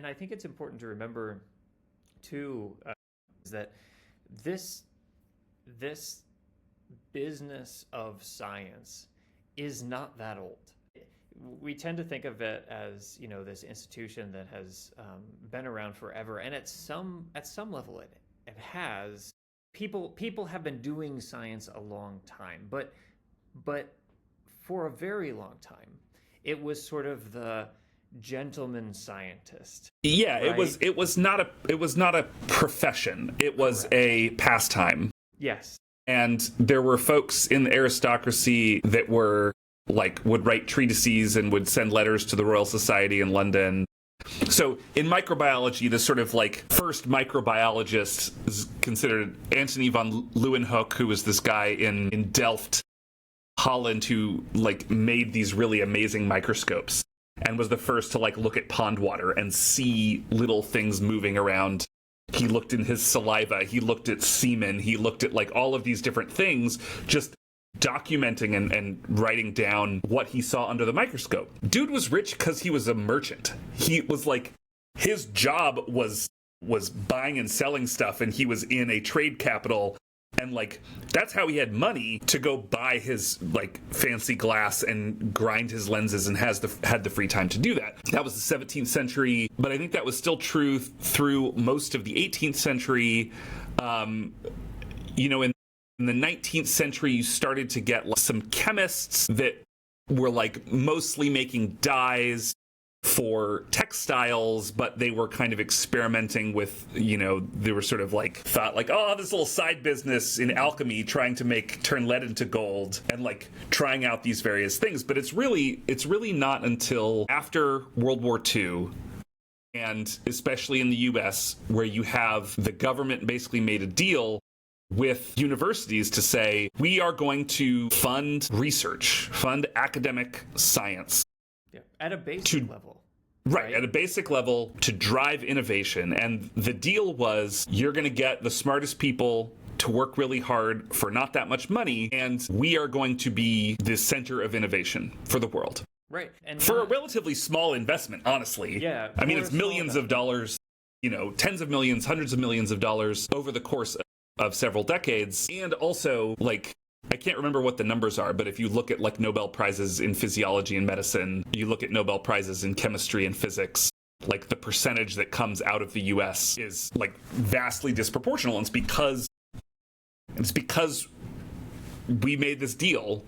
I think it's important to remember too, is that this this business of science is not that old. We tend to think of it as, this institution that has been around forever, and at some level it has. People have been doing science a long time, but for a very long time it was sort of the gentleman scientist. Yeah, right? it was not a profession. It was Correct. a pastime. Yes. And there were folks in the aristocracy that were would write treatises and would send letters to the Royal Society in London. So in microbiology, the sort of first microbiologist is considered Antony von Leeuwenhoek, who was this guy in Delft, Holland, who made these really amazing microscopes and was the first to look at pond water and see little things moving around. He looked in his saliva, he looked at semen, he looked at all of these different things, just documenting and writing down what he saw under the microscope. Dude was rich because he was a merchant. He was his job was buying and selling stuff, and he was in a trade capital, and that's how he had money to go buy his fancy glass and grind his lenses, and had the free time to do that. That was the 17th century, but I think that was still true through most of the 18th century. In the 19th century, you started to get some chemists that were mostly making dyes for textiles, but they were kind of experimenting with, they were sort of thought oh, this little side business in alchemy, trying to turn lead into gold, and trying out these various things. But it's really not until after World War II, and especially in the US, where you have the government basically made a deal with universities to say, we are going to fund research, fund academic science. Yeah. At a basic level. Right, at a basic level, to drive innovation. And the deal was, you're going to get the smartest people to work really hard for not that much money, and we are going to be the center of innovation for the world. Right. And for a relatively small investment, honestly. Yeah. I mean, it's millions of dollars, tens of millions, hundreds of millions of dollars over the course of several decades. And also, I can't remember what the numbers are, but if you look at Nobel Prizes in physiology and medicine, you look at Nobel Prizes in chemistry and physics, the percentage that comes out of the US is vastly disproportional. And it's because we made this deal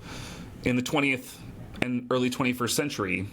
in the 20th and early 21st century